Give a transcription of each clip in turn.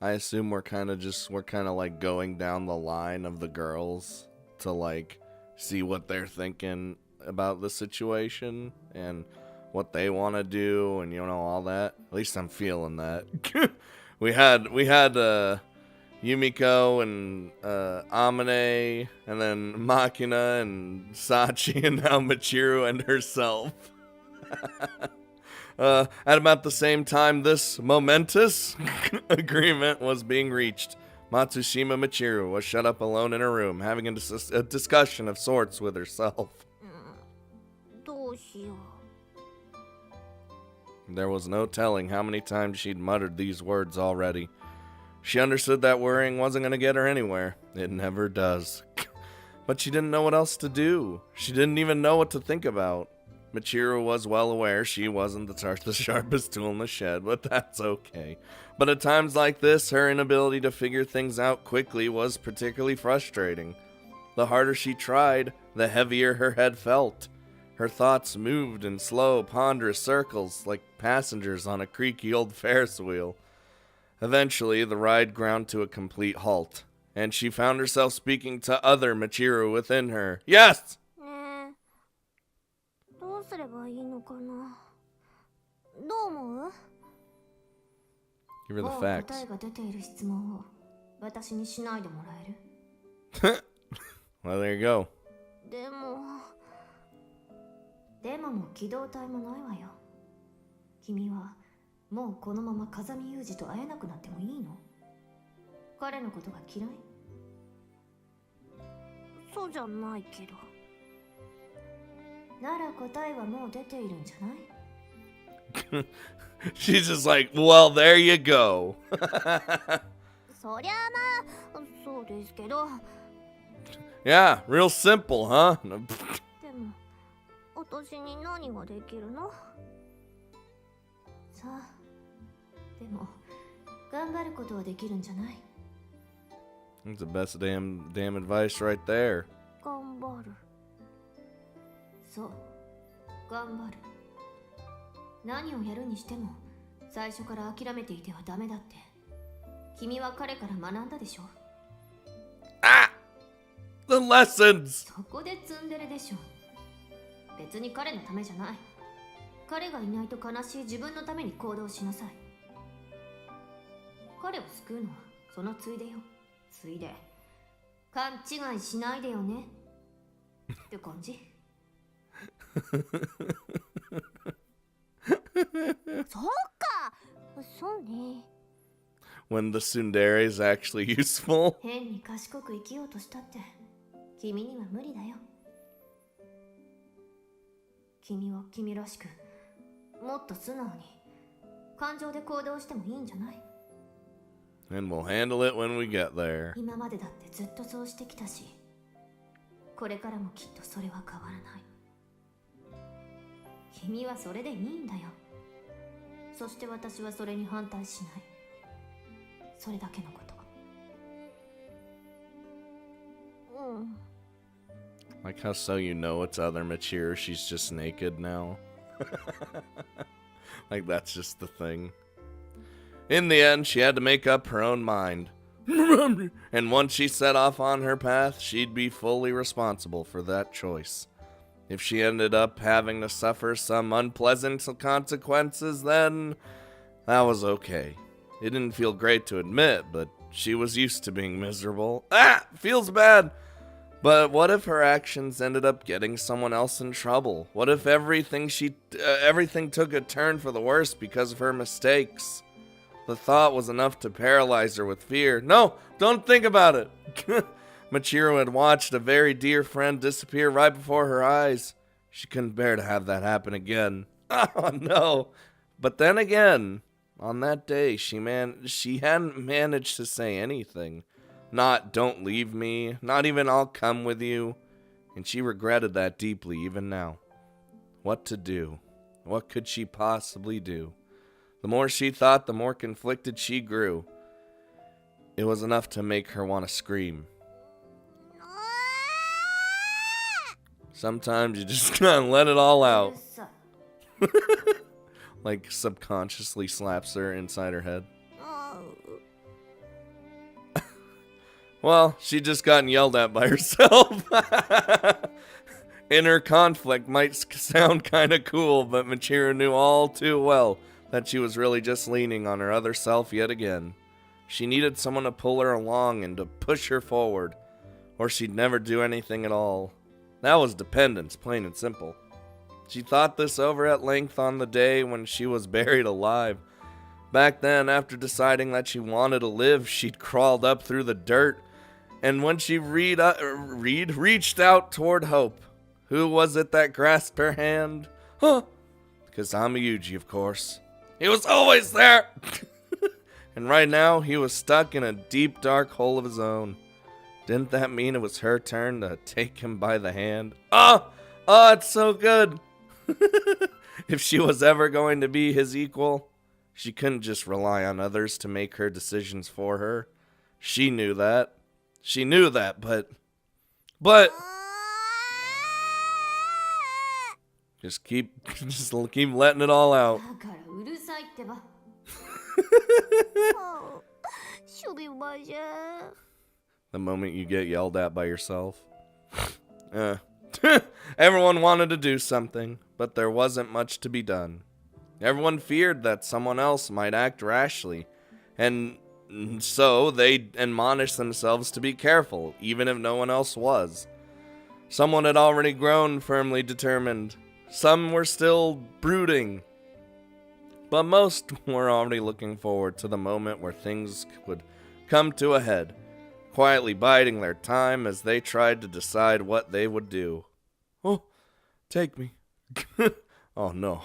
I assume we're kind of like going down the line of the girls to like see what they're thinking about the situation and what they want to do and all that. At least I'm feeling that. we had Yumiko and Amane, and then Makina and Sachi, and now Michiru and herself. At about the same time this momentous agreement was being reached, Matsushima Michiru was shut up alone in her room, having a discussion of sorts with herself. There was no telling how many times she'd muttered these words already. She understood that worrying wasn't going to get her anywhere. It never does. But she didn't know what else to do. She didn't even know what to think about. Michiru was well aware she wasn't the sharpest tool in the shed, but that's okay. But at times like this, her inability to figure things out quickly was particularly frustrating. The harder she tried, the heavier her head felt. Her thoughts moved in slow, ponderous circles, like passengers on a creaky old Ferris wheel. Eventually, the ride ground to a complete halt, and she found herself speaking to other Michiru within her. Yes! Give her the facts. Well, there you go. でももう機動隊もないわよ。君はもうこのまま風見裕二と会えなくなってもいいの？彼のことが嫌い？そうじゃないけど。なら答えはもう出ているんじゃない？ She's just like, well, there you go. そりゃまあ、そうですけど。Yeah, real simple, huh? でも、私に何ができるの？さあ、でも、頑張ることはできるんじゃない？ That's the best damn advice right there. 頑張る。そう、頑張る。何をやるにしても、最初から諦めていてはダメだって。君は彼から学んだでしょ？ Ah! The lessons! そこでツンデレでしょ。別に彼のためじゃない。彼がいないと悲しい自分のために行動しなさい。彼を救うのはそのついでよ。ついで。勘違いしないでよね。って感じ。そうか。そうね。When the tsundere is actually useful. 変に賢く生きようとしたって君には無理だよ。君は君らしくもっと素直に感情で行動してもいいんじゃない？ And we'll handle it when we get there. 今までだってずっとそうしてきたし、これからもきっとそれは変わらない。君はそれでいいんだよ。そして私はそれに反対しない。それだけのこと。うん。Like how so you know it's other Michiru, she's just naked now. Like that's just the thing. In the end, she had to make up her own mind. And once she set off on her path, she'd be fully responsible for that choice. If she ended up having to suffer some unpleasant consequences, then that was okay. It didn't feel great to admit, but she was used to being miserable. Ah! Feels bad! But what if her actions ended up getting someone else in trouble? What if everything took a turn for the worse because of her mistakes? The thought was enough to paralyze her with fear. No, don't think about it. Michiru had watched a very dear friend disappear right before her eyes. She couldn't bear to have that happen again. Oh no. But then again, on that day, she hadn't managed to say anything. Not, don't leave me, not even I'll come with you. And she regretted that deeply even now. What to do? What could she possibly do? The more she thought, the more conflicted she grew. It was enough to make her want to scream. Sometimes you just gotta let it all out. Like subconsciously slaps her inside her head. Well, she just gotten yelled at by herself. Inner conflict might sound kinda cool, but Machiro knew all too well that she was really just leaning on her other self yet again. She needed someone to pull her along and to push her forward, or she'd never do anything at all. That was dependence, plain and simple. She thought this over at length on the day when she was buried alive. Back then, after deciding that she wanted to live, she'd crawled up through the dirt, and when she reached out toward hope, who was it that grasped her hand? Huh? Kazama of course. He was always there! And right now, he was stuck in a deep, dark hole of his own. Didn't that mean it was her turn to take him by the hand? Oh, it's so good! If she was ever going to be his equal, she couldn't just rely on others to make her decisions for her. She knew that. But just keep letting it all out. The moment you get yelled at by yourself. Everyone wanted to do something, but there wasn't much to be done. Everyone feared that someone else might act rashly, and so they admonished themselves to be careful, even if no one else was. Someone had already grown firmly determined. Some were still brooding. But most were already looking forward to the moment where things would come to a head, quietly biding their time as they tried to decide what they would do. Oh, take me. Oh no.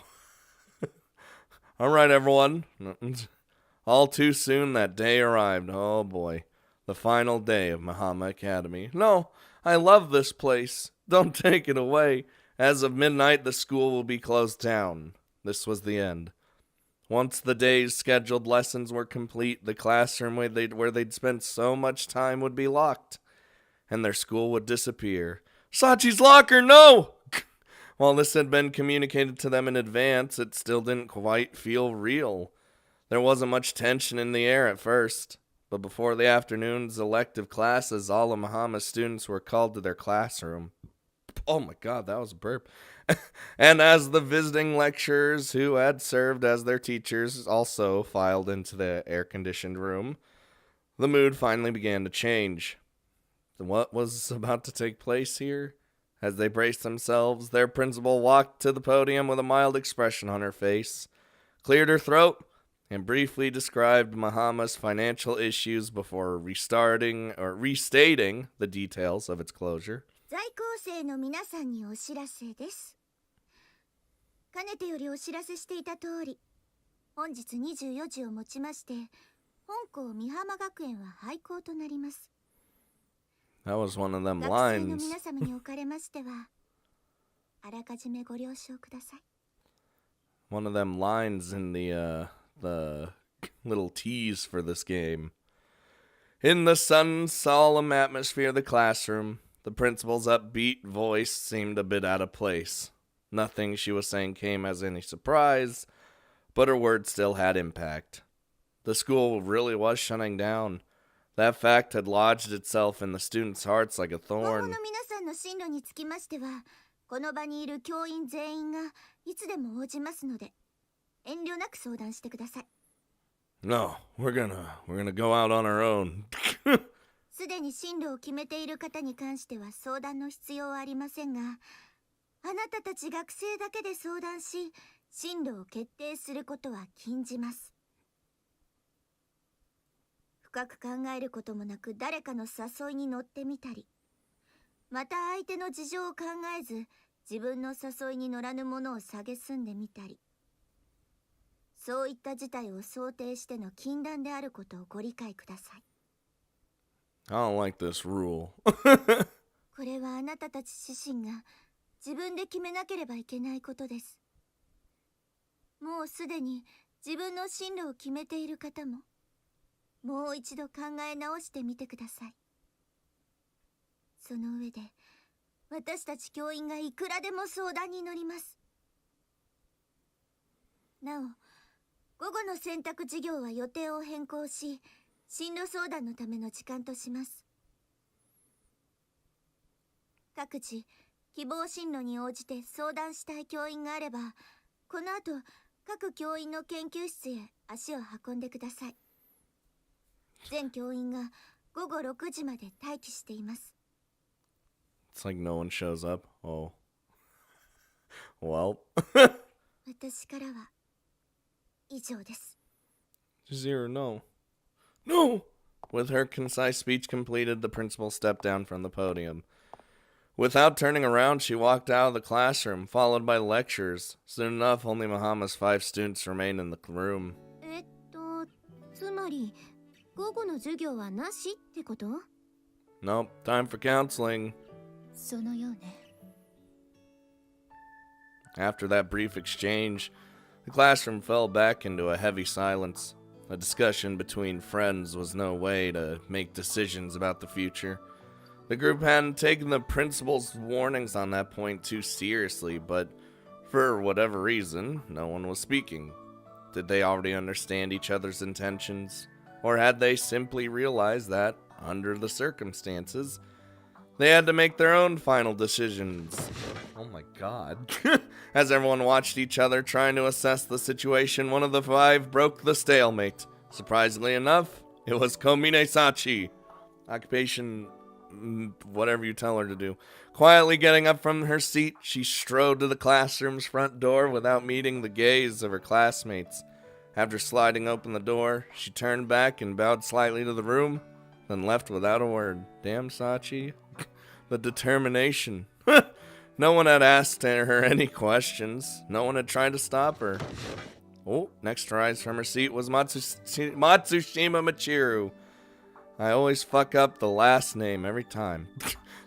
All right, everyone. All too soon that day arrived. Oh boy. The final day of Mahama Academy. No, I love this place. Don't take it away. As of midnight, the school will be closed down. This was the end. Once the day's scheduled lessons were complete, the classroom where they'd spent so much time would be locked, and their school would disappear. Sachi's locker, no! While this had been communicated to them in advance, it still didn't quite feel real. There wasn't much tension in the air at first, but before the afternoon's elective classes, all of Mahama's students were called to their classroom. Oh my god, that was a burp. And as the visiting lecturers who had served as their teachers also filed into the air-conditioned room, the mood finally began to change. What was about to take place here? As they braced themselves, their principal walked to the podium with a mild expression on her face, cleared her throat, and briefly described Mahama's financial issues before restating the details of its closure. 在校生の皆さんにお知らせです。かねてよりお知らせしていた通り、本日24時をもちまして、本校美浜学園は廃校となります。That was one of them 学生の lines. 皆様におかれましては、あらかじめご了承ください。One of them lines in the little tease for this game. In the sun-solemn atmosphere of the classroom, the principal's upbeat voice seemed a bit out of place. Nothing she was saying came as any surprise, but her words still had impact. The school really was shutting down. That fact had lodged itself in the students' hearts like a 今後 thorn. の皆さんの進路につきましては、この場にいる教員全員がいつでも応じますので、遠慮なく相談してください。No, we're gonna go out on our own. すでに進路を決めている方に関しては相談の必要はありませんが、あなたたち学生だけで相談し、進路を決定することは禁じます。深く考えることもなく誰かの誘いに乗ってみたり、また相手の事情を考えず自分の誘いに乗らぬものを蔑んでみたり、そういった事態を想定しての禁断であることをご理解ください。I don't like this rule. これはあなたたち自身が自分で決めなければいけないことです。もうすでに自分の進路を決めている方も、もう一度考え直してみてください。その上で、私たち教員がいくらでも相談に乗ります。なお、午後の選択授業は予定を変更し、進路相談のための時間とします。各自希望進路に応じて相談したい教員があれば、この後各教員の研究室へ足を運んでください。全教員が午後6時まで待機しています。 It's like no one shows up. Oh. Well. 私からは以上です。 Zero, no. No! With her concise speech completed, the principal stepped down from the podium. Without turning around, she walked out of the classroom, followed by lecturers. Soon enough, only Mahama's 5 students remained in the room. つまり午後の授業はなしってこと？ Nope, time for counseling. そのようね。 After that brief exchange, the classroom fell back into a heavy silence. A discussion between friends was no way to make decisions about the future. The group hadn't taken the principal's warnings on that point too seriously, but for whatever reason, no one was speaking. Did they already understand each other's intentions? Or had they simply realized that, under the circumstances, they had to make their own final decisions? Oh my god. As everyone watched each other trying to assess the situation, one of the 5 broke the stalemate. Surprisingly enough, it was Komine Sachi. Occupation, whatever you tell her to do. Quietly getting up from her seat, she strode to the classroom's front door without meeting the gaze of her classmates. After sliding open the door, she turned back and bowed slightly to the room, then left without a word. Damn Sachi. The determination. No one had asked her any questions. No one had tried to stop her. Oh, next to rise from her seat was Matsushima Michiru. I always fuck up the last name every time.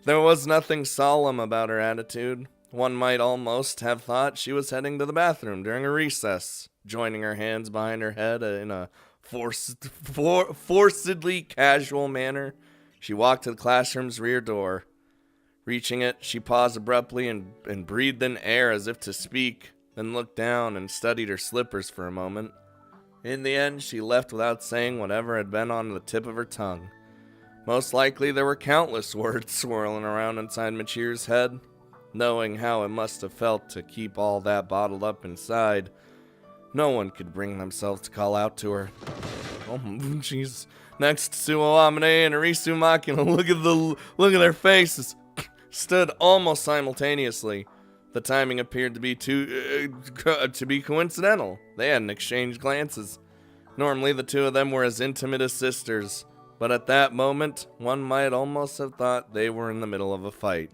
There was nothing solemn about her attitude. One might almost have thought she was heading to the bathroom during a recess, joining her hands behind her head in a forcedly casual manner. She walked to the classroom's rear door. Reaching it, she paused abruptly and breathed in air as if to speak, then looked down and studied her slippers for a moment. In the end, she left without saying whatever had been on the tip of her tongue. Most likely, there were countless words swirling around inside Michiru's head. Knowing how it must have felt to keep all that bottled up inside, no one could bring themselves to call out to her. Oh, jeez. Next, Suo Amane and Arisu Makina, look at their faces, stood almost simultaneously. The timing appeared to be coincidental. They hadn't exchanged glances. Normally, the two of them were as intimate as sisters, but at that moment, one might almost have thought they were in the middle of a fight.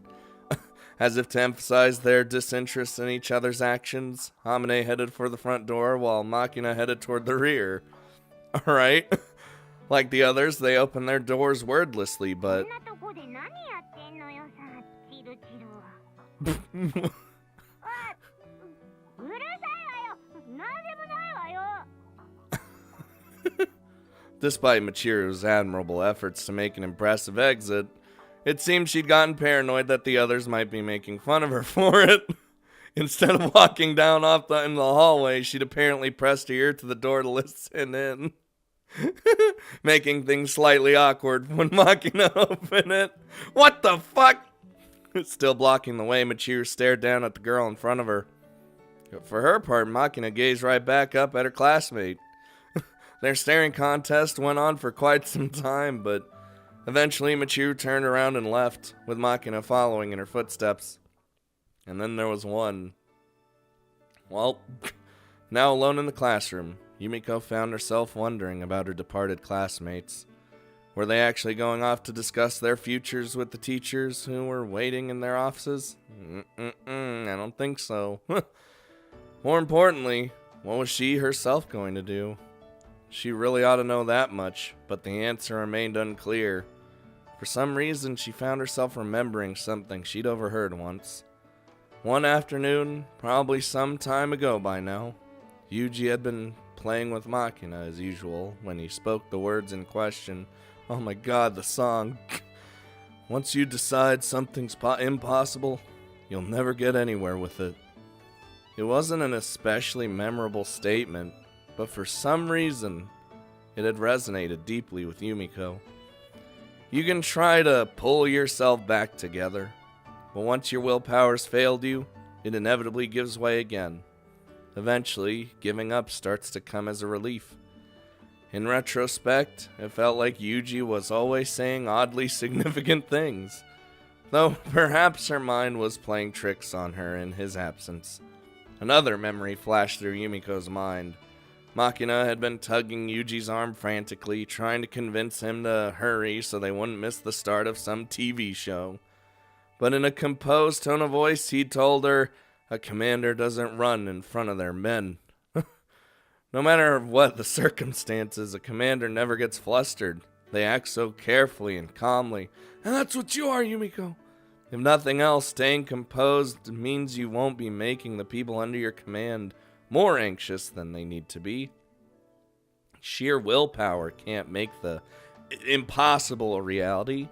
As if to emphasize their disinterest in each other's actions, Hamane headed for the front door while Makina headed toward the rear. Alright. Like the others, they opened their doors wordlessly, but... Despite Michiru's admirable efforts to make an impressive exit, it seemed she'd gotten paranoid that the others might be making fun of her for it. Instead of walking down in the hallway, she'd apparently pressed her ear to the door to listen in, making things slightly awkward when Makina opened it. What the fuck? Still blocking the way, Michiru stared down at the girl in front of her. For her part, Makina gazed right back up at her classmate. Their staring contest went on for quite some time, but eventually Michiru turned around and left, with Makina following in her footsteps. And then there was one. Well, now alone in the classroom, Yumiko found herself wondering about her departed classmates. Were they actually going off to discuss their futures with the teachers who were waiting in their offices? I don't think so. More importantly, what was she herself going to do? She really ought to know that much, but the answer remained unclear. For some reason, she found herself remembering something she'd overheard once. One afternoon, probably some time ago by now, Yuji had been playing with Makina as usual when he spoke the words in question. Oh my god, the song. Once you decide something's impossible, you'll never get anywhere with it. It wasn't an especially memorable statement, but for some reason, it had resonated deeply with Yumiko. You can try to pull yourself back together, But once your willpower's failed you, it inevitably gives way again. Eventually, giving up starts to come as a relief. In retrospect, it felt like Yuji was always saying oddly significant things, though perhaps her mind was playing tricks on her in his absence. Another memory flashed through Yumiko's mind. Makina had been tugging Yuji's arm frantically, trying to convince him to hurry so they wouldn't miss the start of some TV show. But in a composed tone of voice, he told her, a commander doesn't run in front of their men. No matter what the circumstances, a commander never gets flustered. They act so carefully and calmly. And that's what you are, Yumiko. If nothing else, staying composed means you won't be making the people under your command more anxious than they need to be. Sheer willpower can't make the impossible a reality.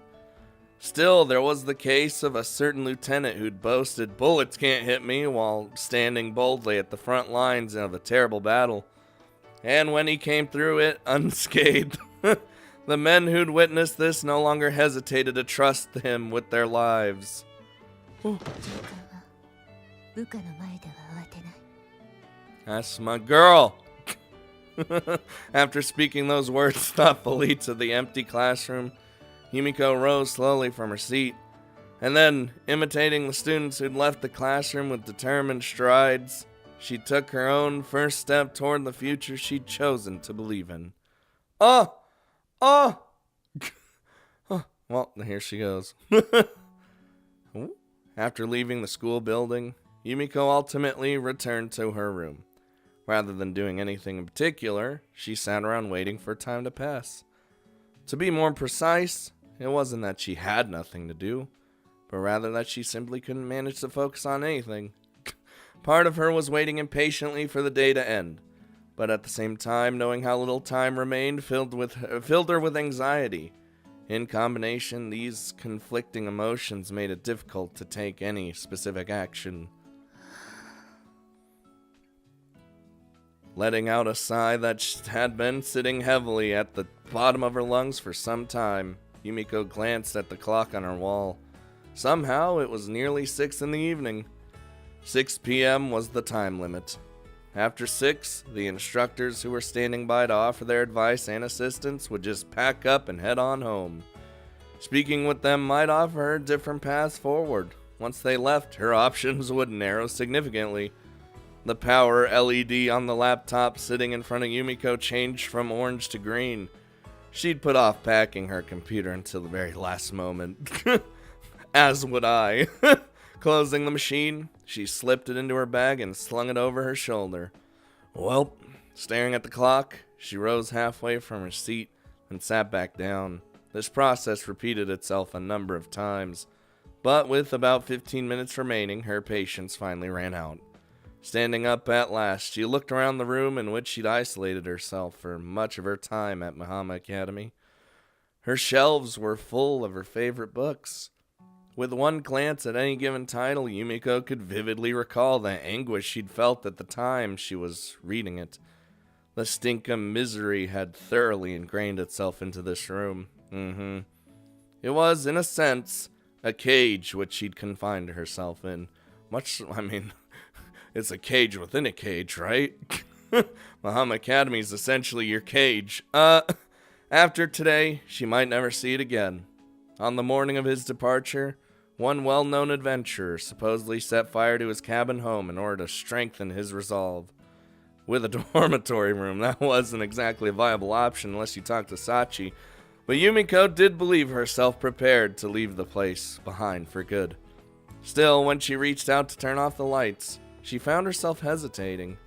Still, there was the case of a certain lieutenant who'd boasted, bullets can't hit me, while standing boldly at the front lines of a terrible battle. And when he came through it unscathed, the men who'd witnessed this no longer hesitated to trust him with their lives. That's my girl. After speaking those words thoughtfully to the empty classroom, Yumiko rose slowly from her seat, and then, imitating the students who'd left the classroom with determined strides, she took her own first step toward the future she'd chosen to believe in. Well, here she goes. After leaving the school building, Yumiko ultimately returned to her room. Rather than doing anything in particular, she sat around waiting for time to pass. To be more precise, it wasn't that she had nothing to do, but rather that she simply couldn't manage to focus on anything. Part of her was waiting impatiently for the day to end, but at the same time, knowing how little time remained filled her with anxiety. In combination, these conflicting emotions made it difficult to take any specific action. Letting out a sigh that had been sitting heavily at the bottom of her lungs for some time, Yumiko glanced at the clock on her wall. Somehow, it was nearly 6 in the evening. 6 p.m. was the time limit. After 6, the instructors who were standing by to offer their advice and assistance would just pack up and head on home. Speaking with them might offer her different paths forward. Once they left, her options would narrow significantly. The power LED on the laptop sitting in front of Yumiko changed from orange to green. She'd put off packing her computer until the very last moment. As would I. Closing the machine, she slipped it into her bag and slung it over her shoulder. Well, staring at the clock, she rose halfway from her seat and sat back down. This process repeated itself a number of times, but with about 15 minutes remaining, her patience finally ran out. Standing up at last, she looked around the room in which she'd isolated herself for much of her time at Mahama Academy. Her shelves were full of her favorite books. With one glance at any given title, Yumiko could vividly recall the anguish she'd felt at the time she was reading it. The stink of misery had thoroughly ingrained itself into this room. It was, in a sense, a cage which she'd confined herself in. It's a cage within a cage, right? Mahama Academy is essentially your cage. After today, she might never see it again. On the morning of his departure, one well-known adventurer supposedly set fire to his cabin home in order to strengthen his resolve. With a dormitory room, that wasn't exactly a viable option unless you talked to Sachi, but Yumiko did believe herself prepared to leave the place behind for good. Still, when she reached out to turn off the lights, she found herself hesitating.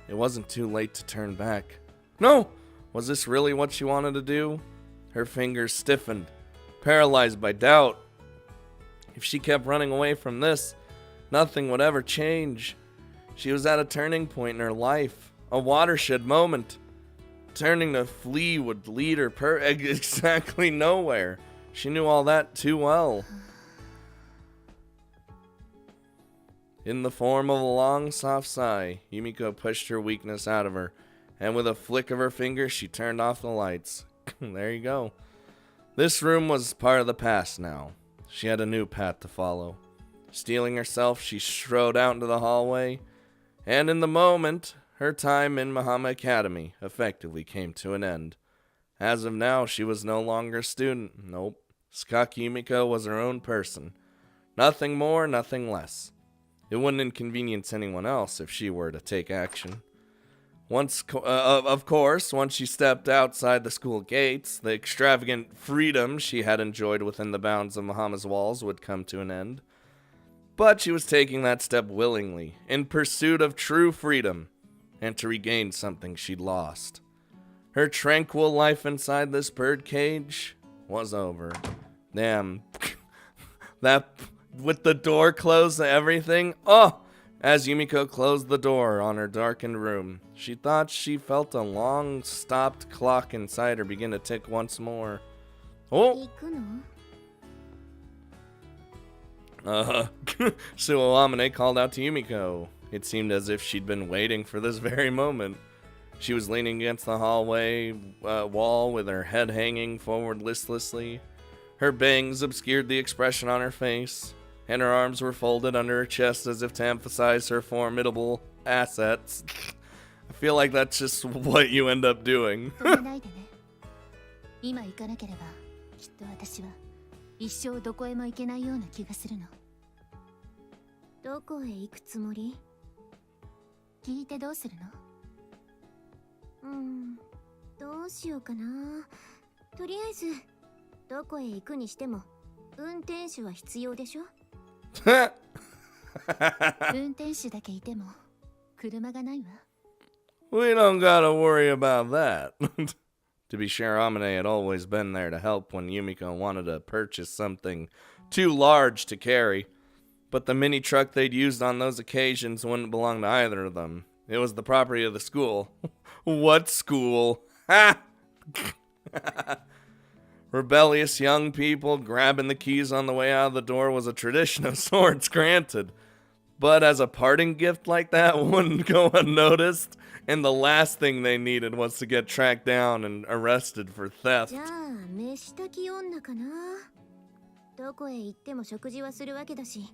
It wasn't too late to turn back. No! Was this really what she wanted to do? Her fingers stiffened, paralyzed by doubt. If she kept running away from this, nothing would ever change. She was at a turning point in her life, a watershed moment. Turning to flee would lead her exactly nowhere. She knew all that too well. In the form of a long, soft sigh, Yumiko pushed her weakness out of her, and with a flick of her finger, she turned off the lights. There you go. This room was part of the past now. She had a new path to follow. Steeling herself, she strode out into the hallway, and in the moment, her time in Mahama Academy effectively came to an end. As of now, she was no longer a student. Nope. Sakaki Yumiko was her own person. Nothing more, nothing less. It wouldn't inconvenience anyone else if she were to take action. Of course, once she stepped outside the school gates, the extravagant freedom she had enjoyed within the bounds of Mahama's walls would come to an end. But she was taking that step willingly, in pursuit of true freedom, and to regain something she'd lost. Her tranquil life inside this birdcage was over. Damn. That, with the door closed and everything, As Yumiko closed the door on her darkened room, she thought she felt a long-stopped clock inside her begin to tick once more. Oh! Suo Amane called out to Yumiko. It seemed as if she'd been waiting for this very moment. She was leaning against the hallway wall with her head hanging forward listlessly. Her bangs obscured the expression on her face, and her arms were folded under her chest as if to emphasize her formidable assets. I feel like that's just what you end up doing. 今行かなければ、きっと私は一生どこへも行けないような気がするの。どこへ行くつもり？聞いてどうするの？どうしようかな。とりあえずどこへ行くにしても運転手は必要でしょ？運転手だけいても車がないわ。We don't gotta worry about that. To be sure, Amane had always been there to help when Yumiko wanted to purchase something too large to carry. But the mini truck they'd used on those occasions wouldn't belong to either of them. It was the property of the school. What school? Ha! Rebellious young people grabbing the keys on the way out of the door was a tradition of sorts, granted. But as a parting gift like that wouldn't go unnoticed, and the last thing they needed was to get tracked down and arrested for theft. じゃあ、飯炊き女かな。どこへ行っても食事はするわけだし、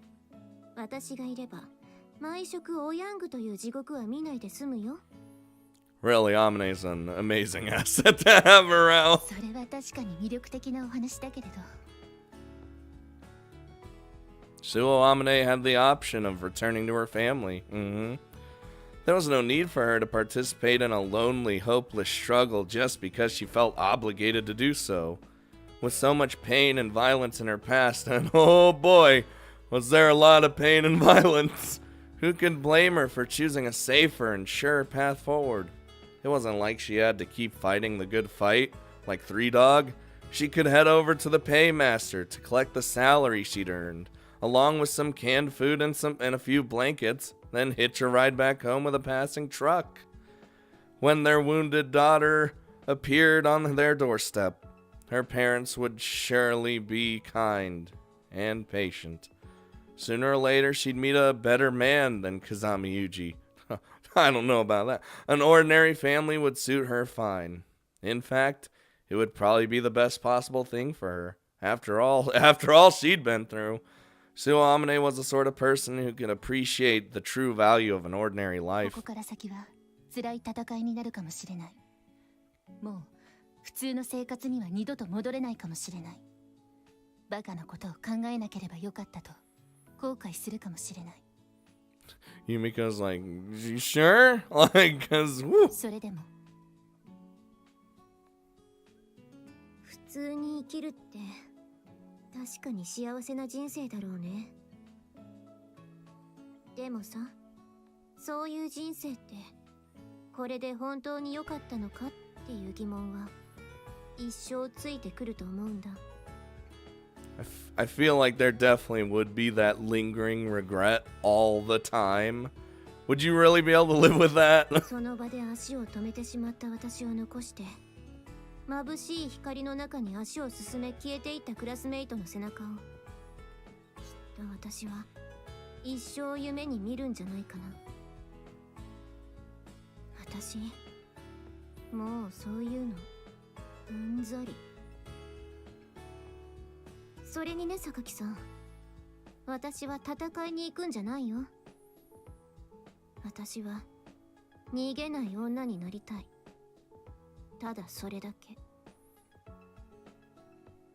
私がいれば毎食おヤングという地獄は見ないで済むよ。Really, Amane's an amazing asset to have around. それは確かに魅力的なお話だけれど。Suo Amane had the option of returning to her family. There was no need for her to participate in a lonely, hopeless struggle just because she felt obligated to do so. With so much pain and violence in her past, and oh boy, was there a lot of pain and violence. Who could blame her for choosing a safer and surer path forward? It wasn't like she had to keep fighting the good fight, like Three Dog. She could head over to the paymaster to collect the salary she'd earned, along with some canned food and a few blankets, then hitch a ride back home with a passing truck. When their wounded daughter appeared on their doorstep, her parents would surely be kind and patient. Sooner or later, she'd meet a better man than Kazami Yuji. I don't know about that. An ordinary family would suit her fine. In fact, it would probably be the best possible thing for her. After all she'd been through. Suo Amane was the sort of person who could appreciate the true value of an ordinary life. ここから先は辛い戦いになるかもしれない。もう普通の生活には二度と戻れないかもしれない。バカなことを考えなければよかったと後悔するかもしれない。Yumiko's like, you sure? Like, cause woo. それでも普通に生きるって確かに幸せな人生だろうね。でもさ、そういう人生ってこれで本当に良かったのかっていう疑問は一生ついてくると思うんだ。I feel like there definitely would be that lingering regret all the time. Would you really be able to live with that? その場で足を止めてしまった私を残して眩しい光の中に足を進め消えていったクラスメイトの背中をきっと私は一生夢に見るんじゃないかな。私もうそういうのうんざり。それにね、榊さん、私は戦いに行くんじゃないよ。私は逃げない女になりたい。ただそれだけ。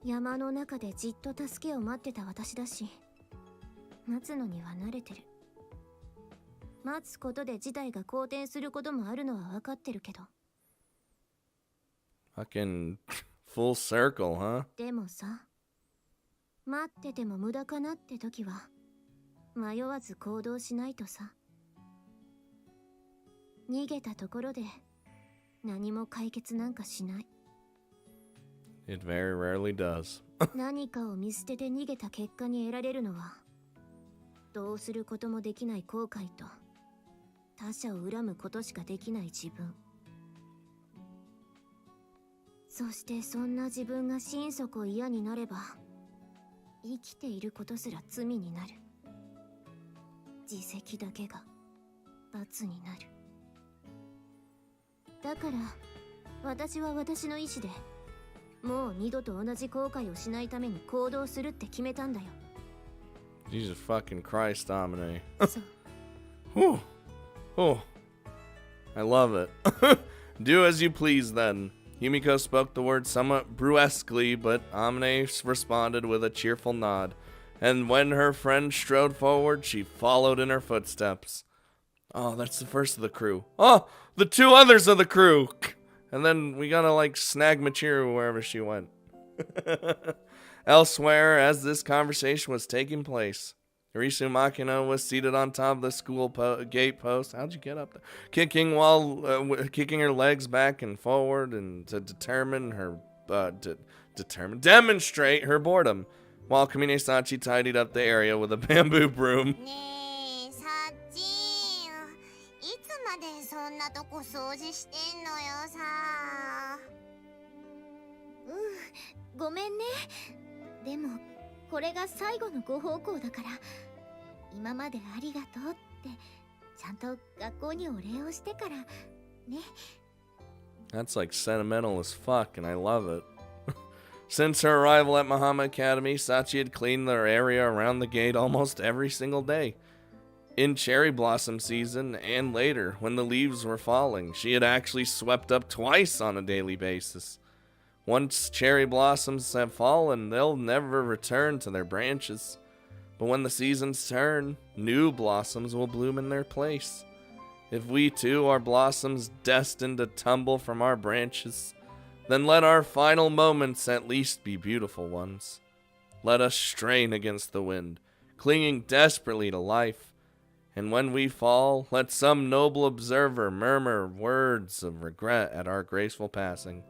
山の中でじっと助けを待ってた私だし、待つのには慣れてる。待つことで事態が好転することもあるのは分かってるけど。Fucking full circle, huh? でもさ、待ってても無駄かなって時は迷わず行動しないとさ。逃げたところで何も解決なんかしない。It very rarely does. 何かを見捨てて逃げた結果に得られるのは、どうすることもできない後悔と他者を恨むことしかできない自分。そしてそんな自分が心底嫌になれば、生きていることすら罪になる。自責だけが罰になる。だから私は私の意志でもう二度と同じ後悔をしないために行動するって決めたんだよ。Jesus fucking Christ, Amine. そう。Whew. Oh. I love it. Do as you please then. Yumiko spoke the words somewhat brusquely, but Amine responded with a cheerful nod. And when her friend strode forward, she followed in her footsteps. Oh, that's the first of the crew. Oh, the two others of the crew! And then we gotta, like, snag Michiru wherever she went. Elsewhere, as this conversation was taking place, Arisu Makino was seated on top of the school gate post. How'd you get up there? Kicking her legs back and forward, and to demonstrate her boredom, while Kamine Sachi tidied up the area with a bamboo broom. ねえ、さっちん。いつまでそんなとこ掃除してんのよさ。ごめんね。でもこれが最後のご奉公だから、今までありがとうってちゃんと学校にお礼をしてからね。 That's like sentimental as fuck, and I love it. Since her arrival at Mahama Academy, Sachi had cleaned the area around the gate almost every single day. In cherry blossom season and later, when the leaves were falling, she had actually swept up twice on a daily basis. Once cherry blossoms have fallen, they'll never return to their branches. But when the seasons turn, new blossoms will bloom in their place. If we too are blossoms destined to tumble from our branches, then let our final moments at least be beautiful ones. Let us strain against the wind, clinging desperately to life. And when we fall, let some noble observer murmur words of regret at our graceful passing.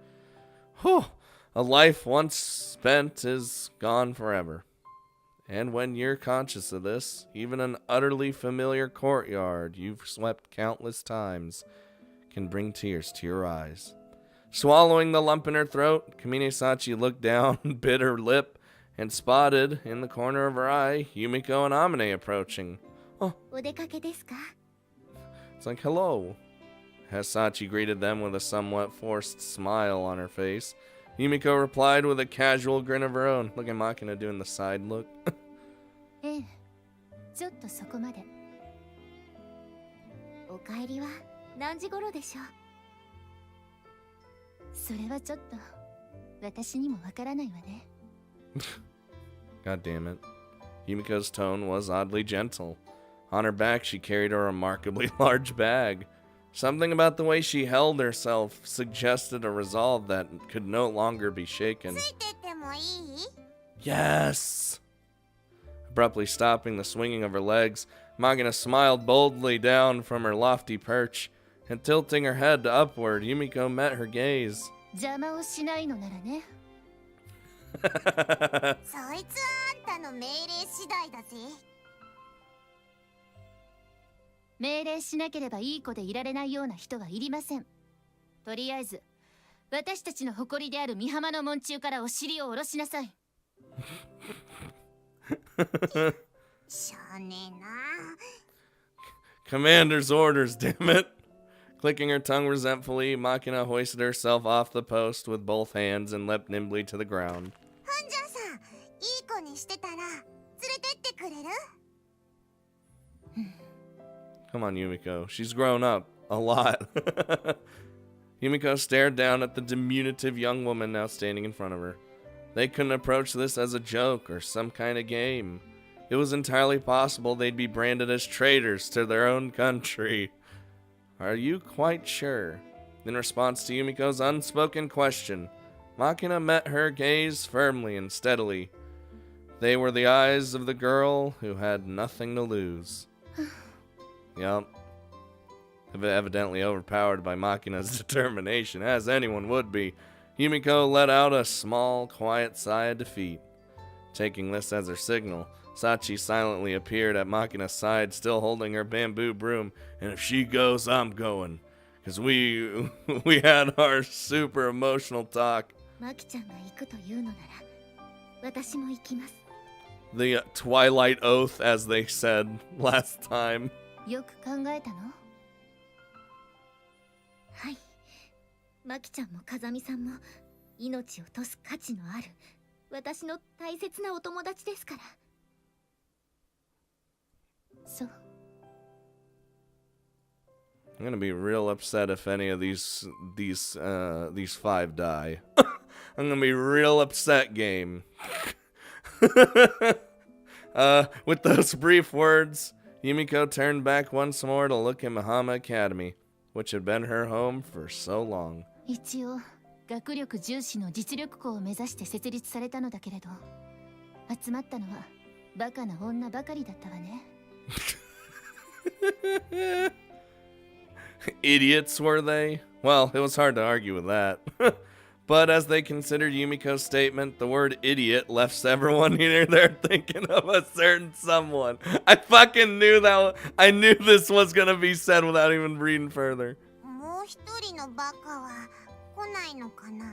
Whew! A life once spent is gone forever. And when you're conscious of this, even an utterly familiar courtyard you've swept countless times can bring tears to your eyes. Swallowing the lump in her throat, Kamine Sachi looked down, bit her lip, and spotted, in the corner of her eye, Yumiko and Amine approaching. Oh, お出かけですか? it's like, hello. As Sachi greeted them with a somewhat forced smile on her face, Yumiko replied with a casual grin of her own. Look at Makina doing the side look. ええ、ちょっとそこまで。お帰りは何時頃でしょう? それはちょっと私にもわからないわね。 God damn it. Yumiko's tone was oddly gentle. On her back, she carried a remarkably large bag. Something about the way she held herself suggested a resolve that could no longer be shaken. ついてってもいい? Yes! Abruptly stopping the swinging of her legs, Magina smiled boldly down from her lofty perch, and tilting her head upward, Yumiko met her gaze. 邪魔をしないのならね。そいつはあんたの命令次第だぜ。命令しなければいい子でいられないような人はいりません。とりあえず私たちの誇りである美浜の門中からお尻を下ろしなさい。しゃあねえな。 Commander's orders, damn it! Clicking her tongue resentfully, Makina hoisted herself off the post with both hands and leapt nimbly to the ground. ほんじゃさ、いい子にしてたら連れてってくれる？ Come on, Yumiko. She's grown up. A lot. Yumiko stared down at the diminutive young woman now standing in front of her. They couldn't approach this as a joke or some kind of game. It was entirely possible they'd be branded as traitors to their own country. Are you quite sure? In response to Yumiko's unspoken question, Makina met her gaze firmly and steadily. They were the eyes of the girl who had nothing to lose. Yup. Evidently overpowered by Makina's determination, as anyone would be, Yumiko let out a small, quiet sigh of defeat. Taking this as her signal, Sachi silently appeared at Makina's side, still holding her bamboo broom. And if she goes, I'm going. Because we had our super emotional talk. マキちゃんが行くというのなら、私も行きます。 The Twilight Oath, as they said last time. よく考えたの？はい。マキちゃんも風見さんも命を落とす価値のある私の大切なお友達ですから。そう。I'm gonna be real upset if any of these five die. I'm gonna be real upset, game. With those brief words, Yumiko turned back once more to look at Mahama Academy, which had been her home for so long. 一応学力重視の実力校を目指して設立されたのだけれど、集まったのはバカな女ばかりだったわね。Idiots, were they? Well, it was hard to argue with that. But as they considered Yumiko's statement, the word idiot left everyone here there thinking of a certain someone. I fucking knew that. I knew this was gonna be said without even reading further. もう一人のバカは来ないのかな?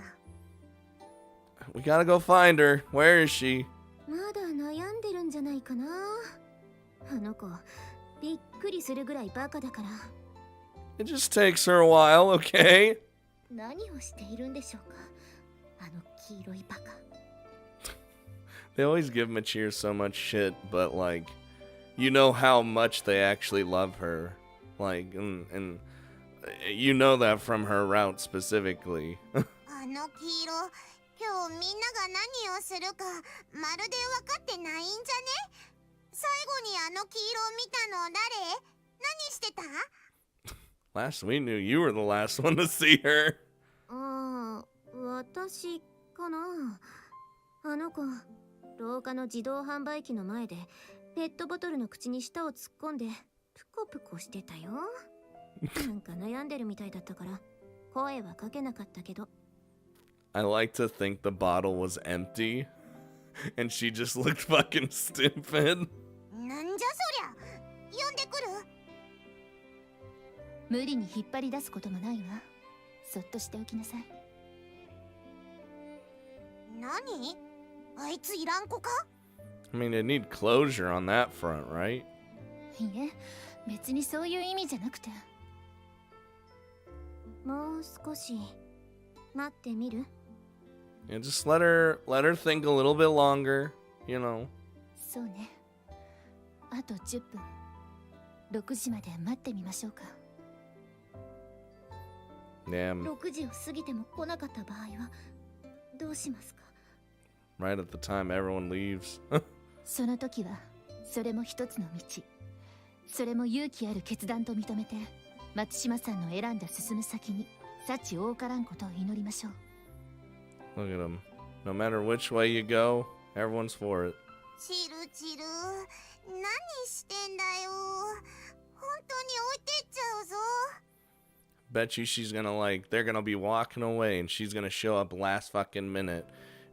We gotta go find her. Where is she? まだ悩んでるんじゃないかな。あの子、びっくりするぐらいバカだから。 It just takes her a while, okay? 何をしているんでしょうか、あの黄色いバカ。They always give Machir so much shit, but like, you know how much they actually love her. Like, and you know that from her route specifically. あの黄色、今日みんなが何をするかまるで分かってないんじゃね？最後にあの黄色を見たの誰？何してた？ Last we knew, you were the last one to see her. ああ、私かな。あの子、廊下の自動販売機の前でペットボトルの口に舌を突っ込んでプコプコしてたよ。なんか悩んでるみたいだったから声はかけなかったけど。I like to think the bottle was empty and she just looked fucking stupid. なんじゃそりゃ。呼んでくる。無理に引っ張り出すこともないわ。そっとしておきなさい。何？あいついらん子か？ I mean, they need closure on that front, right? いえ、別にそういう意味じゃなくて。もう少し待ってみる？ Yeah, just let her think a little bit longer, you know. そうね。あと10分。6時まで待ってみましょうか。 Damn. 6時を過ぎても来なかった場合はどうしますか？ Right at the time everyone leaves. その時はそれも一つの道。それも勇気ある決断と認めて、松島さんの選んだ進む先に幸多からんことを祈りましょう。 Look at him. No matter which way you go, everyone's for it. チルチル、何してんだよ。本当に置いてっちゃうぞ。 Bet you she's gonna they're gonna be walking away and she's gonna show up last fucking minute.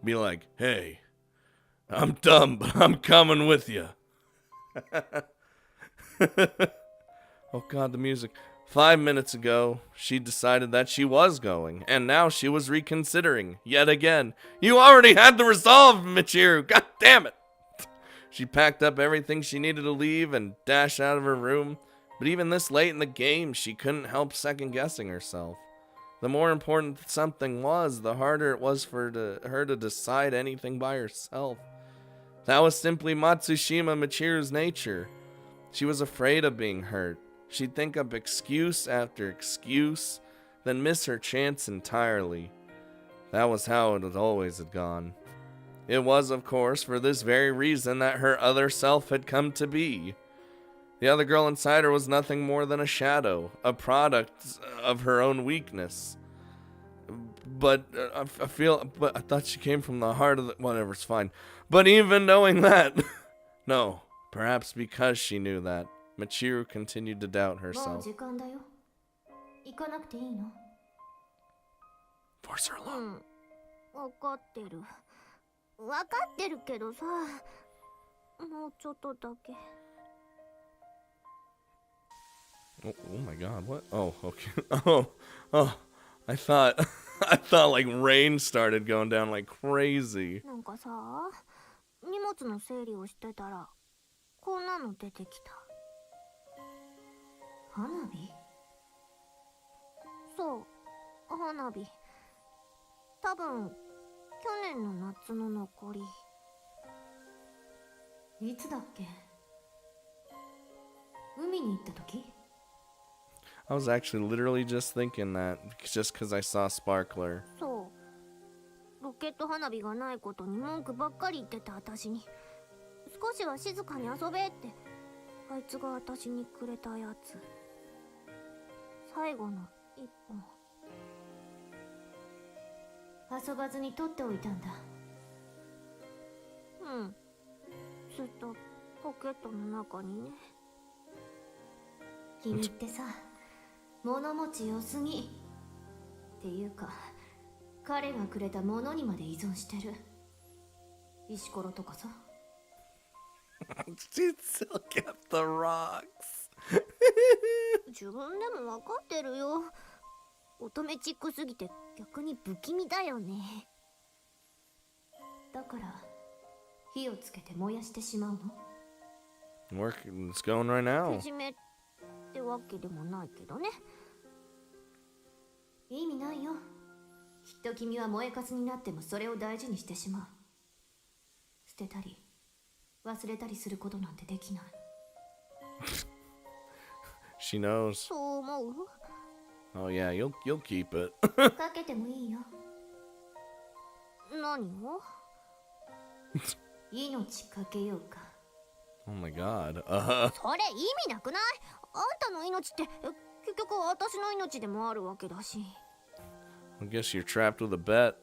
Be like, hey, I'm dumb, but I'm coming with you. Oh god, the music. 5 minutes ago, she decided that she was going, and now she was reconsidering, yet again. You already had the resolve, Michiru, god damn it! She packed up everything she needed to leave and dashed out of her room. But even this late in the game, she couldn't help second-guessing herself. The more important something was, the harder it was for her to decide anything by herself. That was simply Matsushima Michiru's nature. She was afraid of being hurt. She'd think up excuse after excuse, then miss her chance entirely. That was how it always had gone. It was, of course, for this very reason that her other self had come to be. The other girl inside her was nothing more than a shadow, a product of her own weakness. But I thought she came from the heart of the... Whatever, it's fine. But even knowing that... No, perhaps because she knew that, Michiru continued to doubt もう herself. 時間だよ。行かなくていいの？ Force her う along. ん、分かってる。分かってるけどさ、もうちょっとだけ。Oh my god, what? Oh, okay. Oh, I thought like rain started going down like crazy. なんかさ、荷物の整理をしてたら、こんなの出てきた。花火？そう、花火。多分、去年の夏の残り。いつだっけ？海に行った時？ I was actually literally just thinking that just because I saw Sparkler. そう。ロケット花火がないことに文句ばっかり言ってた私に、少しは静かに遊べって、あいつが私にくれたやつ。最後の一本。遊ばずに取っておいたんだ。うん。ずっとポケットの中にね。君ってさ、物持ち良すぎ。っていうか、彼がくれたものにまで依存してる。石ころとかさ。She still kept the rocks. 自分でも分かってるよ。乙女チックすぎて逆に不気味だよね。だから火をつけて燃やしてしまうの？ It's going right now. けじめってわけでもないけどね。意味ないよ。きっと君は燃えかすになってもそれを大事にしてしまう。捨てたり忘れたりすることなんてできない。She knows. そう思う？ Oh yeah, you'll keep it. かけてもいいよ。何を？命かけようか。Oh my god. それ意味なくない？あんたの命って結局私の命でもあるわけだし。I guess you're trapped with a bet.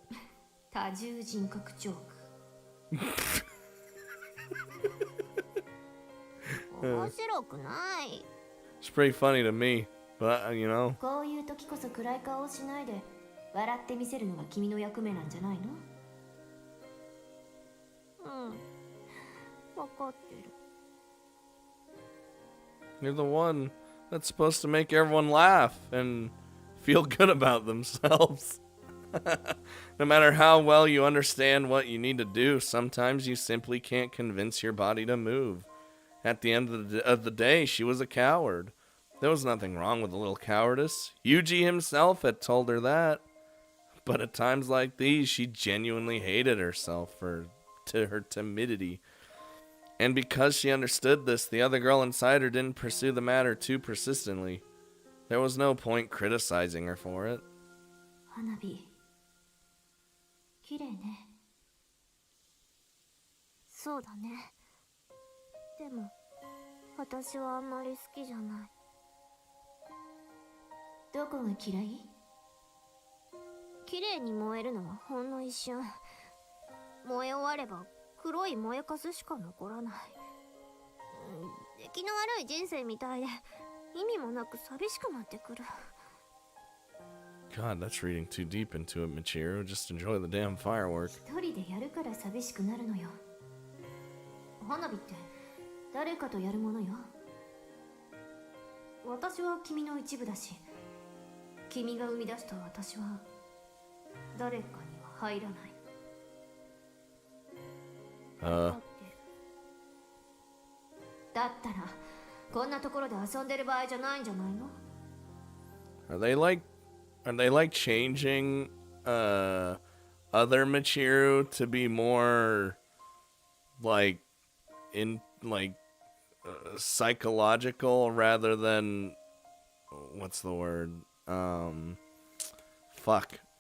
多重人格チョーク。面白くない。It's pretty funny to me, but you know. こういう時こそ暗い顔をしないで笑ってみせるのが君の役目なんじゃないの？うん、分かってる。You're the one that's supposed to make everyone laugh and feel good about themselves. No matter how well you understand what you need to do, sometimes you simply can't convince your body to move. At the end of the day, she was a coward. There was nothing wrong with a little cowardice. Yuji himself had told her that. But at times like these, she genuinely hated herself for her timidity. And because she understood this, the other girl inside her didn't pursue the matter too persistently. There was no point criticizing her for it. 花火綺麗ね。そうだね。でも私はあんまり好きじゃない。どこが嫌い？綺麗に燃えるのはほんの一瞬。燃え終われば黒い燃えかすしか残らない。出来の悪い人生みたいで意味もなく寂しくなってくる。God, that's reading too deep into it, Michiru. Just enjoy the damn firework. 一人でやるから寂しくなるのよ。花火って誰かとやるものよ。私は君の一部だし、君が生み出した私は誰かには入らない。だったらこんなところで遊んでる場合じゃないんじゃないの？ Are they like changing other Michiru to be more like in like psychological rather than what's the word?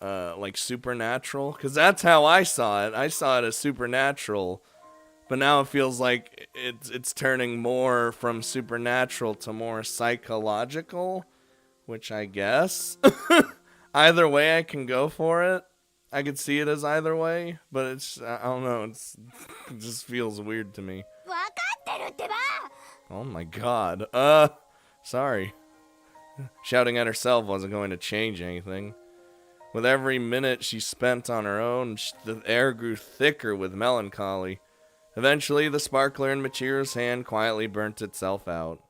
Like supernatural, because that's how I saw it. I saw it as supernatural, but now it feels like it's turning more from supernatural to more psychological, which I guess either way I can go for it. I could see it as either way, but I don't know, it just feels weird to me. わかってるってば。 Oh my god. Sorry. Shouting at herself wasn't going to change anything. With every minute she spent on her own, the air grew thicker with melancholy. Eventually, the sparkler in Michiru's hand quietly burnt itself out.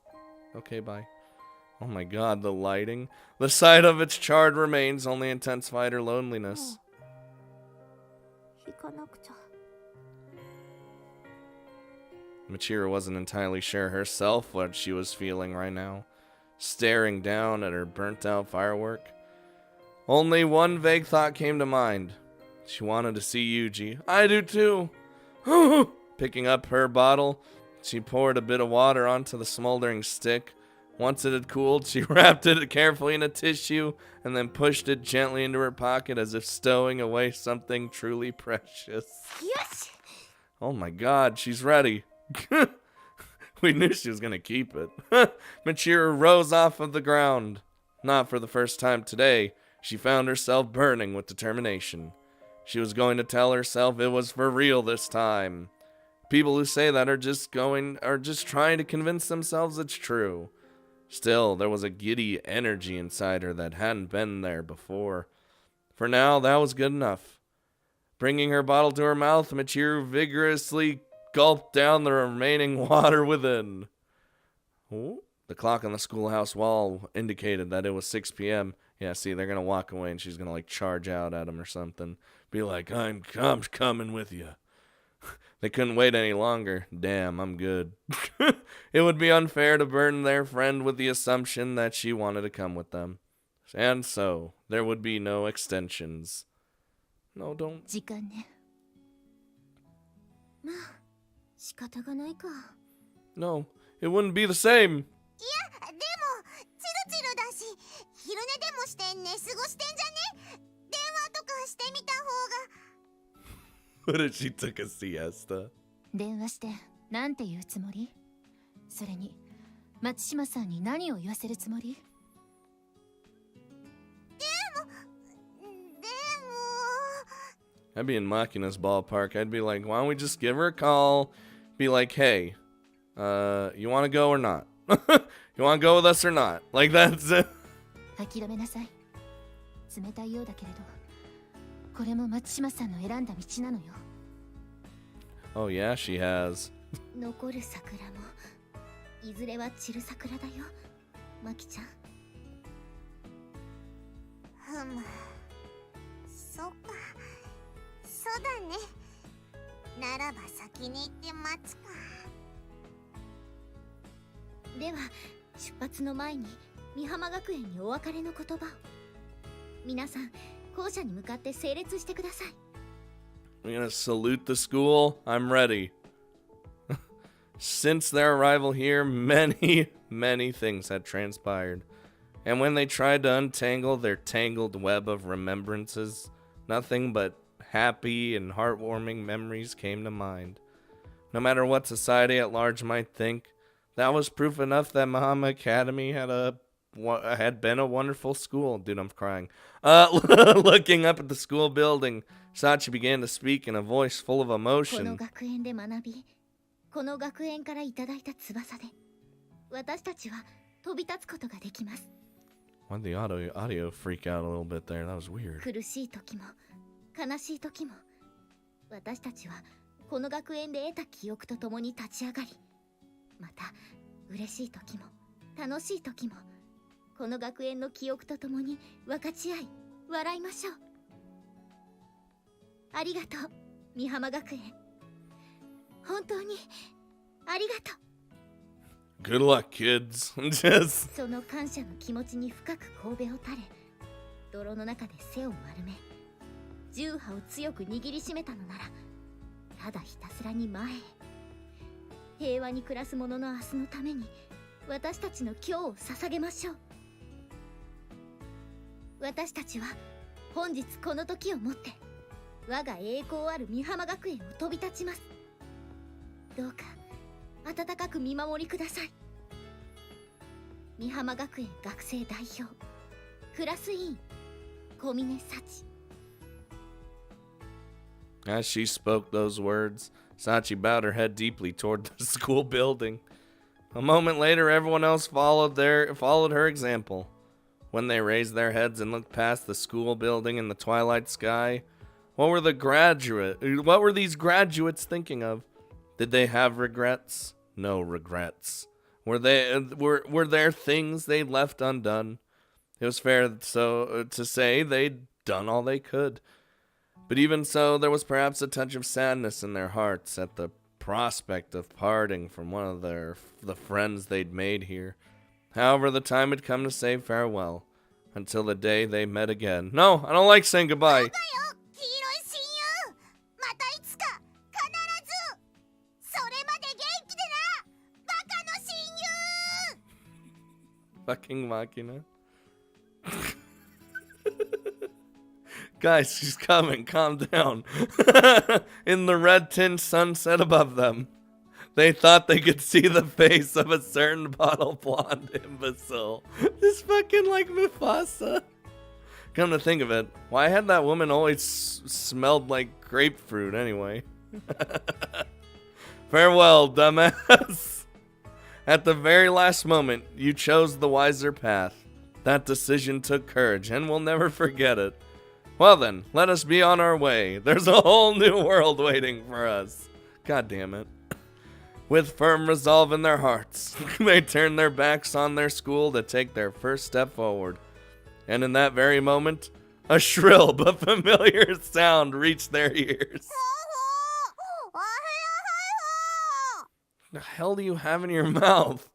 Okay, bye. Oh my god, the lighting. The sight of its charred remains only intensified her loneliness. 引かなくちゃ。 Michiru wasn't entirely sure herself what she was feeling right now, staring down at her burnt-out firework. Only one vague thought came to mind. She wanted to see Yuji. I do too! Picking up her bottle, she poured a bit of water onto the smoldering stick. Once it had cooled, she wrapped it carefully in a tissue and then pushed it gently into her pocket as if stowing away something truly precious. Yes! Oh my god, she's ready. We knew she was gonna keep it. Michiru rose off of the ground. Not for the first time today, she found herself burning with determination. She was going to tell herself it was for real this time. People who say that are just trying to convince themselves it's true. Still, there was a giddy energy inside her that hadn't been there before. For now, that was good enough. Bringing her bottle to her mouth, Michiru vigorously gulped down the remaining water within. Ooh. The clock on the schoolhouse wall indicated that it was 6 p.m. Yeah, see, they're gonna walk away and she's gonna like charge out at him or something. Be like, I'm coming with you. They couldn't wait any longer. Damn, I'm good. It would be unfair to burden their friend with the assumption that she wanted to come with them. And so, there would be no extensions. No, don't. 時間ね。まあ、仕方がないか。 No, it wouldn't be the same. いや、でも、チルチルだし、昼寝でもして寝過ごしてんじゃね？電話とかしてみた方が。 What if she took a siesta? 電話してなんて言うつもり？それに松島さんに何を言わせるつもり？ I'd be in Makina's ballpark. I'd be like, why don't we just give her a call? Be like, hey, you want to go or not? You want to go with us or not? Like, that's it. 諦めなさい。冷たいようだけれど、これも松島さんの選んだ道なのよ。 Oh yeah, she has. 残る桜もいずれは散る桜だよ、マキちゃん。ふむ、そっか、そうだね。ならば先に行って待つか。では出発の前に美浜学園にお別れの言葉を。皆さん校舎に向かって整列してください。 We're gonna salute the school. I'm ready. Since their arrival here, many things had transpired. And when they tried to untangle their tangled web of remembrances, nothing but happy and heartwarming memories came to mind. No matter what society at large might think, that was proof enough that Mahama Academy had been a wonderful school. Dude, I'm crying. Looking up at the school building, Sachi began to speak in a voice full of この emotion. 学園で学び、この学園からいただいた翼で、私たちは飛び立つことができます。 Why'd the audio freak out a little bit there? That was weird. 苦しい時も悲しい時も、私たちはこの学園で得た記憶とともに立ち上がり、また嬉しい時も楽しい時も、この学園の記憶とともに分かち合い笑いましょう。ありがとう、美浜学園。本当にありがとう。 Good luck, kids. Just その感謝の気持ちに深く神戸を垂れ、泥の中で背を丸め、銃刃を強く握りしめたのなら、ただひたすらに前へ。平和に暮らす者の明日のために私たちの今日を捧げましょう。私たちは本日この時をもって我が栄光ある美浜学園を飛び立ちます。どうか温かく見守りください。美浜学園学生代表クラス委員小峰幸。 As she spoke those words, Sachi bowed her head deeply toward the school building. A moment later, everyone else followed her example. When they raised their heads and looked past the school building in the twilight sky, what were these graduates thinking of? Did they have regrets? No regrets. Were there things they left undone? It was fair to say they'd done all they could. But even so, there was perhaps a touch of sadness in their hearts at the prospect of parting from one of the friends they'd made here. However, the time had come to say farewell, until the day they met again. No, I don't like saying goodbye. Fucking Machina. Guys, she's coming. Calm down. In the red tinged sunset above them, they thought they could see the face of a certain bottle blonde imbecile. This fucking like Mufasa. Come to think of it, why had that woman always smelled like grapefruit anyway? Farewell, dumbass. At the very last moment, you chose the wiser path. That decision took courage, and we'll never forget it. Well then, let us be on our way. There's a whole new world waiting for us. God damn it. With firm resolve in their hearts, they turned their backs on their school to take their first step forward. And in that very moment, a shrill but familiar sound reached their ears. The hell do you have in your mouth?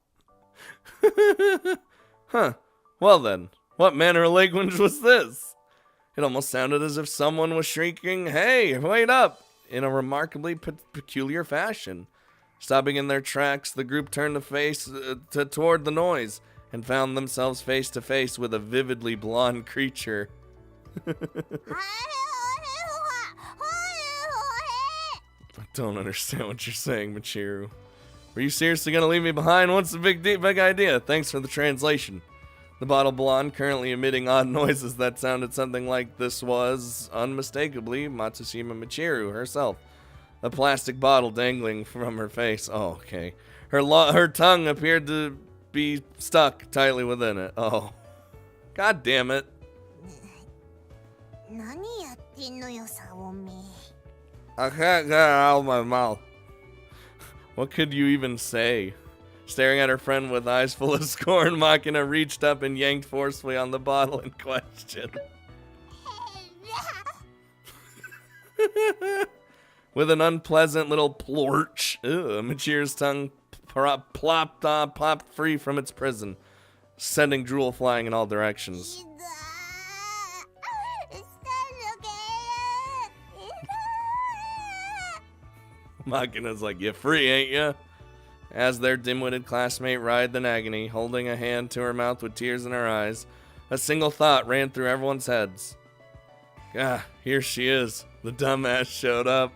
Huh. Well then, what manner of language was this? It almost sounded as if someone was shrieking, "Hey, wait up!" in a remarkably peculiar fashion. Stopping in their tracks, the group turned toward the noise and found themselves face to face with a vividly blonde creature. I don't understand what you're saying, Michiru. Were you seriously gonna leave me behind? What's the big idea? Thanks for the translation. The bottle blonde, currently emitting odd noises that sounded something like this, was, unmistakably, Matsushima Michiru herself. A plastic bottle dangling from her face. Oh, okay. Her tongue appeared to be stuck tightly within it. Oh. God damn it. I can't get it out of my mouth. What could you even say? Staring at her friend with eyes full of scorn, Machina reached up and yanked forcefully on the bottle in question. With an unpleasant little plorch, Michiru's tongue popped free from its prison, sending drool flying in all directions. Machina's like, "You free, ain't ya?" As their dim-witted classmate writhed in agony, holding a hand to her mouth with tears in her eyes, a single thought ran through everyone's heads. Ah, here she is. The dumbass showed up.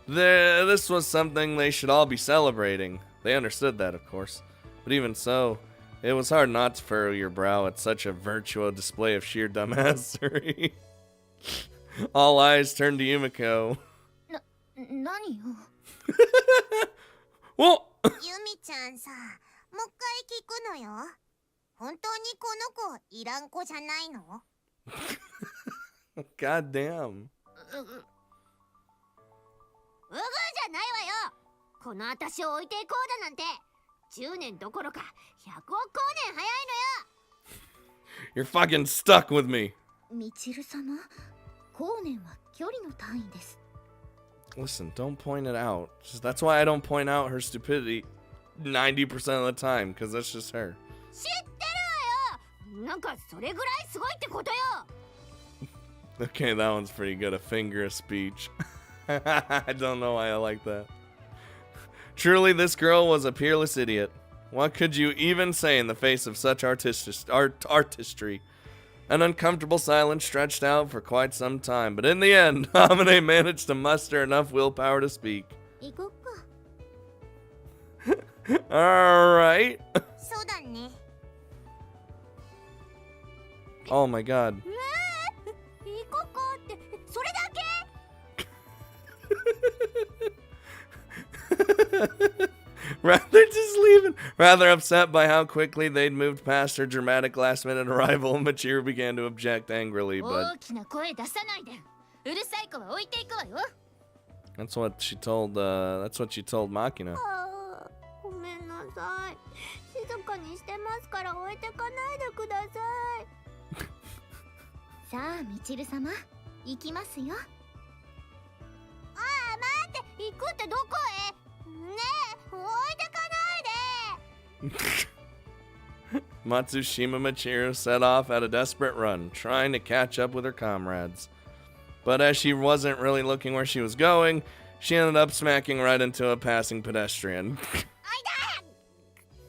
This was something they should all be celebrating. They understood that, of course. But even so, it was hard not to furrow your brow at such a virtual display of sheer dumbassery. All eyes turned to Yumiko. 何よ。おユミちゃんさ、もう一回聞くのよ。本当にこの子いらん子じゃないの？ God damn. うぐじゃないわよ。この私を置いていこうだなんて10年どころか100億光年早いのよ。 You're fucking stuck with me. ミチル様、光年は距離の単位です。 Listen, don't point it out. That's why I don't point out her stupidity 90% of the time, because that's just her. 知ってるわよ。なんかそれぐらいすごいってことよ。 Okay, that one's pretty good. A finger of speech. I don't know why I like that. Truly, this girl was a peerless idiot. What could you even say in the face of such artistry? An uncomfortable silence stretched out for quite some time, but in the end, Hamine managed to muster enough willpower to speak. 行こっか。 Alright. そうだね。 Oh my god. 行こっかってそれだけ？ Rather just leaving. Rather upset by how quickly they'd moved past her dramatic last-minute arrival, Machiru began to object angrily, but 大きな声出さないで。うるさい子は置いていくわよ。 that's what she told Makina. あー、ごめんなさい。静かにしてますから置いてかないでください。さあ、みちる様、行きますよ。ああ、待って、行くってどこへ？ねえ、置いてかないで。 Matsushima Machiru set off at a desperate run, trying to catch up with her comrades. But as she wasn't really looking where she was going, she ended up smacking right into a passing pedestrian.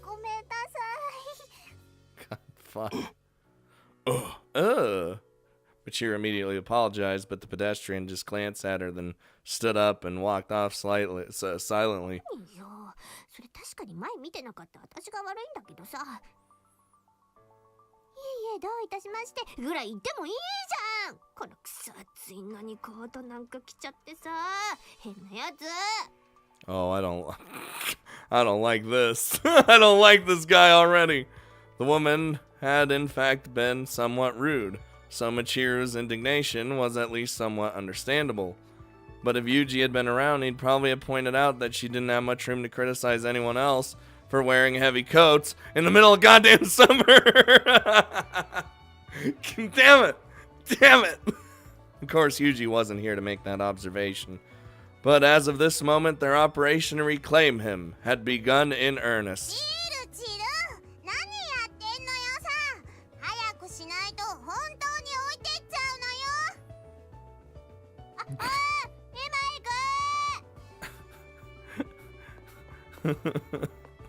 ごめんなさい。 God, fuck. Machiru immediately apologized, but the pedestrian just glanced at her, then stood up and walked off silently. いや、それ確かに前見てなかった私が悪いんだけどさ。いえいえ、どういたしましてぐらい言ってもいいじゃん。このくそ暑いのにコートなんか着ちゃってさ、変なやつ。 Oh, I don't like this. I don't like this guy already. The woman had in fact been somewhat rude, so Machiru's indignation was at least somewhat understandable. But if Yuji had been around, he'd probably have pointed out that she didn't have much room to criticize anyone else for wearing heavy coats in the middle of goddamn summer. Damn it! Damn it! Of course, Yuji wasn't here to make that observation. But as of this moment, their operation to reclaim him had begun in earnest. チル、何やってんのよさ。早くしないと本当に置いてっちゃうのよ。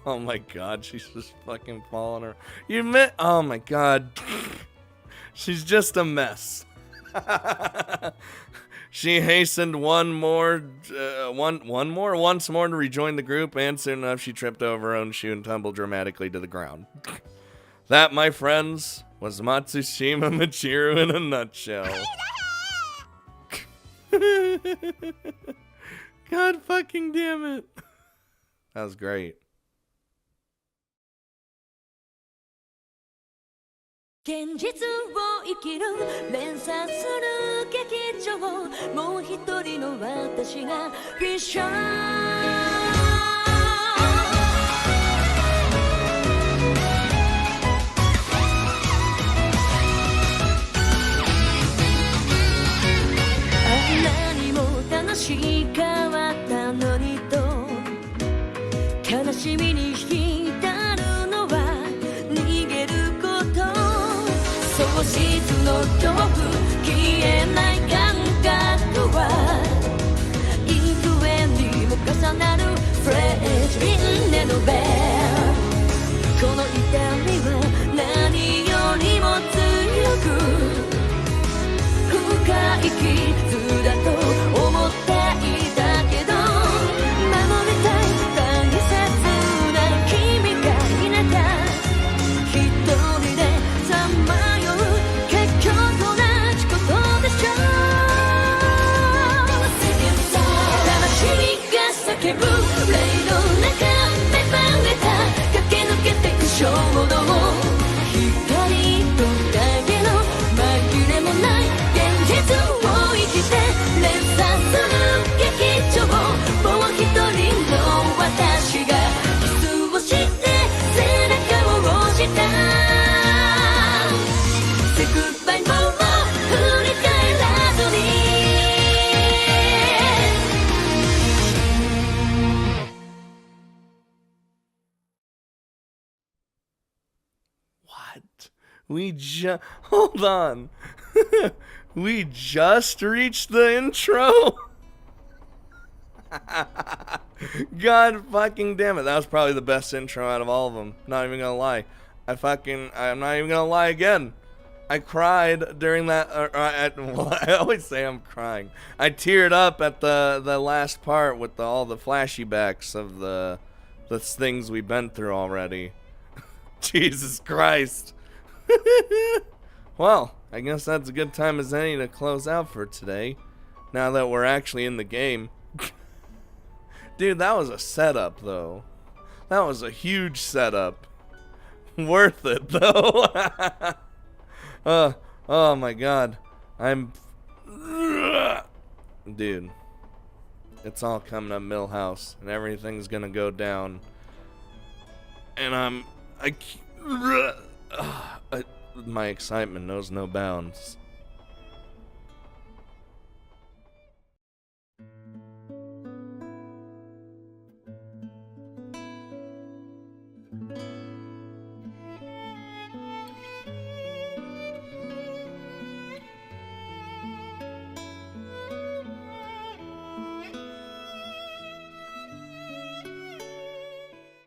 Oh my god, she's just fucking falling her. You admit? Oh my god. She's just a mess. She hastened once more to rejoin the group, and soon enough she tripped over her own shoe and tumbled dramatically to the ground. That, my friends, was Matsushima Machiru in a nutshell. God fucking damn it. That was great. 現実を生きる連鎖する劇場もう一人の私がフィッシャーあんなにも楽しかったのにと悲しみに浸るのは逃げること喪失の恐怖消えない感覚は幾重にも重なるフレッシュインネのベルこの痛みは何よりも強く深い傷だと思っていたけど守りたい大切な君がいなきゃ一人でさまよう結局同じことでしょ魂が叫ぶ霊の中芽生えた駆け抜けてく衝動光と影の紛れもない現実を生きて連鎖する劇場もう一人の私がキスをして背中を押したSay goodbyeも振り返らずに What? Hold on. We just reached the intro. God fucking damn it. That was probably the best intro out of all of them. Not even gonna lie. I'm not even gonna lie again. I cried during that. I always say I'm crying. I teared up at the last part with all the flashbacks of the things we've been through already. Jesus Christ. Well, I guess that's a good time as any to close out for today. Now that we're actually in the game. Dude, that was a setup, though. That was a huge setup. Worth it, though. Oh my god. Dude. It's all coming up Millhouse, and everything's gonna go down. And my excitement knows no bounds.